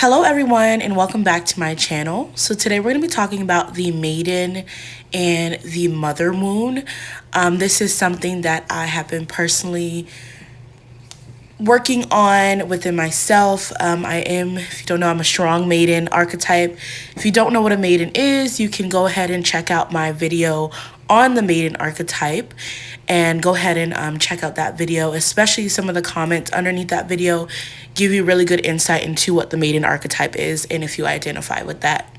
Hello everyone and welcome back to my channel. So today we're going to be talking about the maiden and the mother moon. This is something that I have been personally working on within myself. I am, if you don't know, I'm a strong maiden archetype. If you don't know what a maiden is, you can go ahead and check out my video on the maiden archetype and go ahead and check out that video, especially some of the comments underneath that video give you really good insight into what the maiden archetype is and if you identify with that.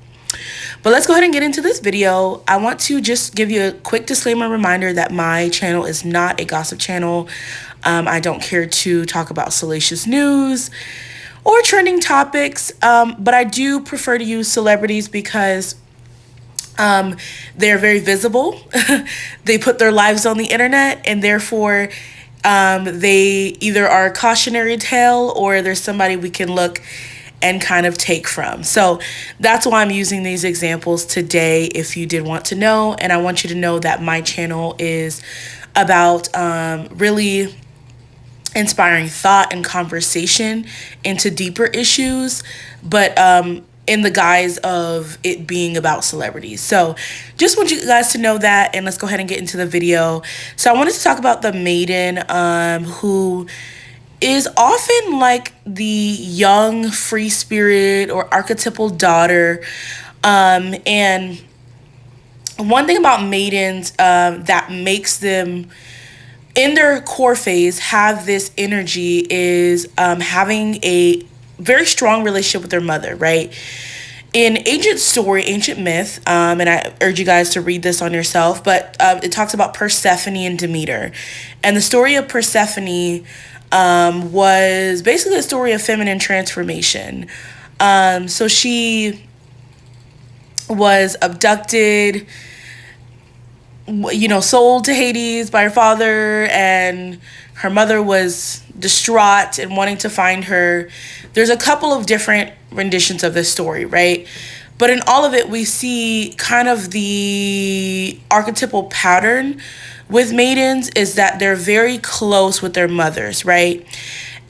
But let's go ahead and get into this video. I want to just give you a quick disclaimer reminder that my channel is not a gossip channel. I don't care to talk about salacious news or trending topics, but I do prefer to use celebrities because they're very visible. They put their lives on the internet, and therefore they either are a cautionary tale or there's somebody we can look and kind of take from. So that's why I'm using these examples today, if you did want to know. And I want you to know that my channel is about really inspiring thought and conversation into deeper issues, but in the guise of it being about celebrities. So just want you guys to know that, and let's go ahead and get into the video. So I wanted to talk about the maiden, who is often like the young free spirit or archetypal daughter. And one thing about maidens that makes them in their core phase have this energy is having a very strong relationship with their mother, right? In ancient story, ancient myth, and I urge you guys to read this on yourself, but it talks about Persephone and Demeter. And the story of Persephone was basically a story of feminine transformation. So she was abducted, sold to Hades by her father, and her mother was distraught and wanting to find her. There's a couple of different renditions of this story, right? But in all of it, we see kind of the archetypal pattern with maidens is that they're very close with their mothers, right?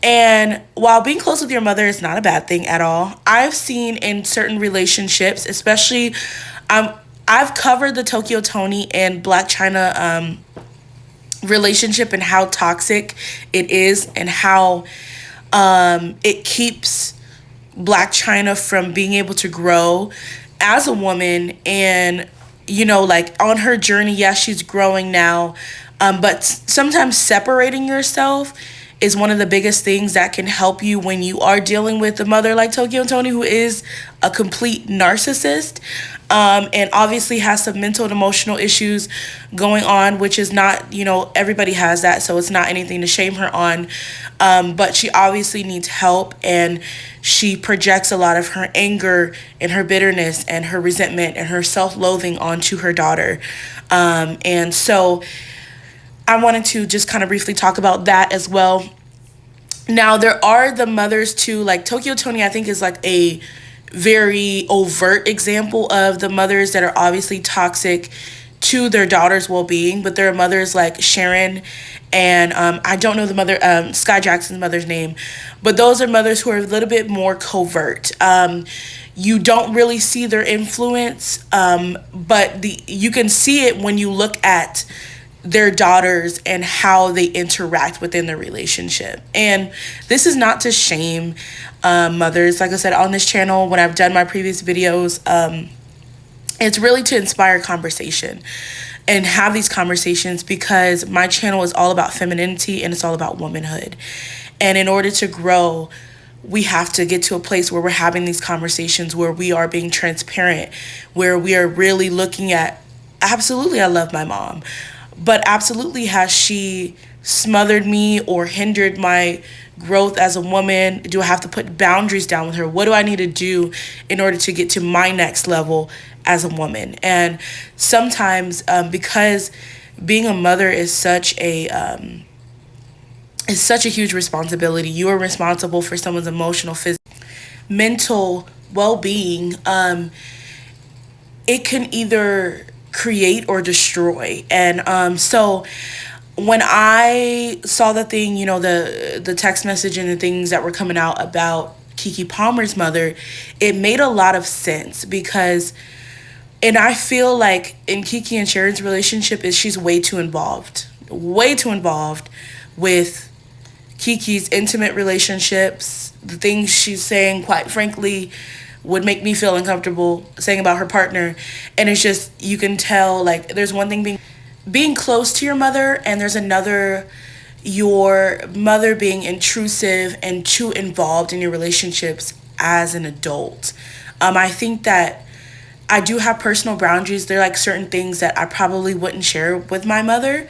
And while being close with your mother is not a bad thing at all, I've seen in certain relationships, especially, I've covered the Toni and Blac Chyna relationship and how toxic it is and how it keeps Blac Chyna from being able to grow as a woman. And like on her journey, yes, she's growing now, but sometimes separating yourself is one of the biggest things that can help you when you are dealing with a mother like Toni, who is a complete narcissist, and obviously has some mental and emotional issues going on, which is not, everybody has that, so it's not anything to shame her on, but she obviously needs help, and she projects a lot of her anger and her bitterness and her resentment and her self-loathing onto her daughter, and so I wanted to just kind of briefly talk about that as well. Now, there are the mothers too, like Toni, I think, is like a very overt example of the mothers that are obviously toxic to their daughter's well-being. But there are mothers like Sharon and I don't know the mother, Skai Jackson's mother's name, but those are mothers who are a little bit more covert. You don't really see their influence, but you can see it when you look at their daughters and how they interact within the relationship. And this is not to shame mothers. Like I said, on this channel, when I've done my previous videos, it's really to inspire conversation and have these conversations, because my channel is all about femininity and it's all about womanhood. And in order to grow, we have to get to a place where we're having these conversations, where we are being transparent, where we are really looking at, absolutely, I love my mom, but absolutely, has she smothered me or hindered my growth as a woman? Do I have to put boundaries down with her? What do I need to do in order to get to my next level as a woman? And sometimes, because being a mother is such a huge responsibility. You are responsible for someone's emotional, physical, mental well-being. It can either create or destroy. And so when I saw the thing, the text message and the things that were coming out about Keke Palmer's mother, it made a lot of sense because, and I feel like in Keke and Sharon's relationship is she's way too involved with Keke's intimate relationships. The things she's saying, quite frankly, would make me feel uncomfortable saying about her partner. And it's just, you can tell, like, there's one thing being close to your mother, and there's another, your mother being intrusive and too involved in your relationships as an adult. I think that I do have personal boundaries. There are like certain things that I probably wouldn't share with my mother.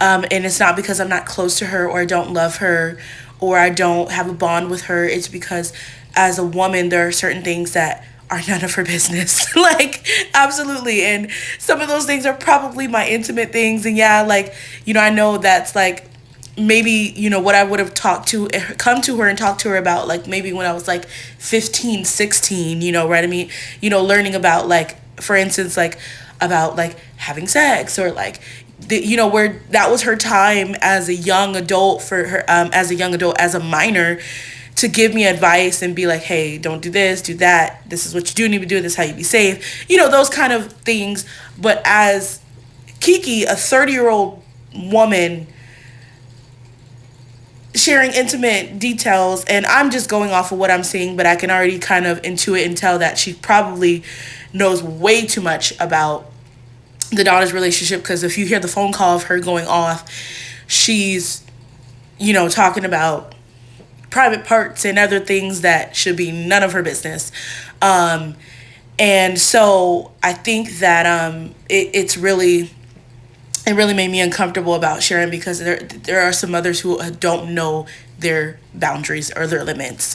And it's not because I'm not close to her or I don't love her or I don't have a bond with her. It's because as a woman, there are certain things that are none of her business. Like, absolutely. And some of those things are probably my intimate things. And yeah, like, I know that's like maybe, what I would have come to her and talked to her about, like, maybe when I was like 15, 16, right? I mean, learning about, like, for instance, like, about like having sex or like, where that was her time as a young adult as a minor, to give me advice and be like, hey, don't do this, do that. This is what you do need to do. This is how you be safe. Those kind of things. But as Keke, a 30-year-old woman, sharing intimate details, and I'm just going off of what I'm seeing, but I can already kind of intuit and tell that she probably knows way too much about the daughter's relationship, because if you hear the phone call of her going off, she's, talking about private parts and other things that should be none of her business. And so I think that it really made me uncomfortable about Sharon, because there are some others who don't know their boundaries or their limits.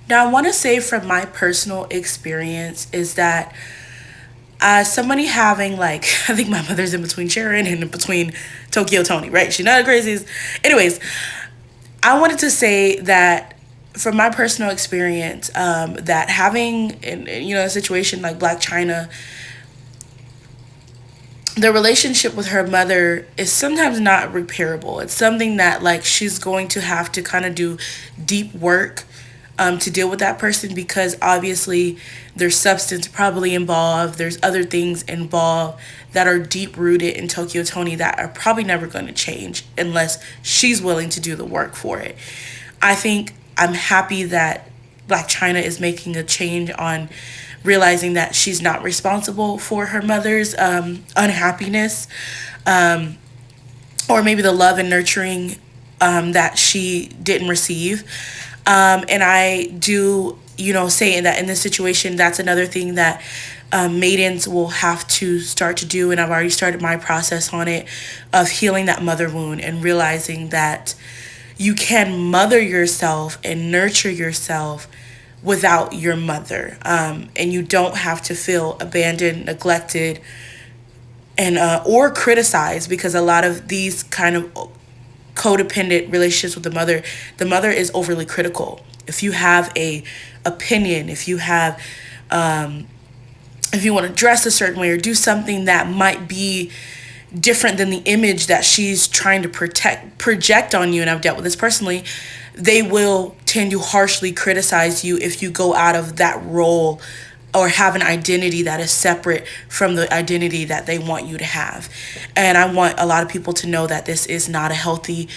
Now, I want to say from my personal experience is that somebody having, like, I think my mother's in between Sharon and in between Toni, right? She's not the craziest. Anyways, I wanted to say that from my personal experience, that having, a situation like Blac Chyna, the relationship with her mother is sometimes not repairable. It's something that, like, she's going to have to kind of do deep work to deal with that person, because obviously there's substance probably involved. There's other things involved that are deep rooted in Toni that are probably never going to change unless she's willing to do the work for it. I think I'm happy that Blac Chyna is making a change on realizing that she's not responsible for her mother's unhappiness, or maybe the love and nurturing that she didn't receive. And I do, say that in this situation, that's another thing that maidens will have to start to do. And I've already started my process on it, of healing that mother wound and realizing that you can mother yourself and nurture yourself without your mother. And you don't have to feel abandoned, neglected, and or criticized, because a lot of these kind of codependent relationships with the mother is overly critical. If you have a opinion, if you have if you want to dress a certain way or do something that might be different than the image that she's trying to project on you, and I've dealt with this personally, they will tend to harshly criticize you if you go out of that role or have an identity that is separate from the identity that they want you to have. And I want a lot of people to know that this is not a healthy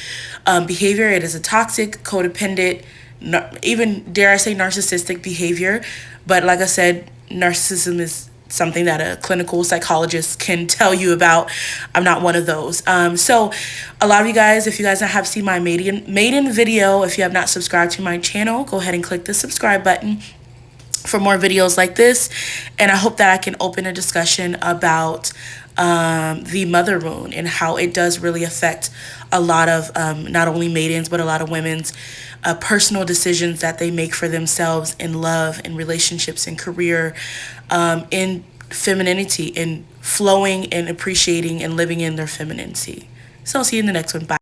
behavior. It is a toxic, codependent, even, dare I say, narcissistic behavior. But like I said, narcissism is something that a clinical psychologist can tell you about. I'm not one of those. So a lot of you guys, if you guys have seen my maiden video, if you have not subscribed to my channel, go ahead and click the subscribe button for more videos like this. And I hope that I can open a discussion about the mother wound and how it does really affect a lot of not only maidens, but a lot of women's personal decisions that they make for themselves in love, in relationships, in career, in femininity, in flowing and appreciating and living in their femininity. So I'll see you in the next one. Bye.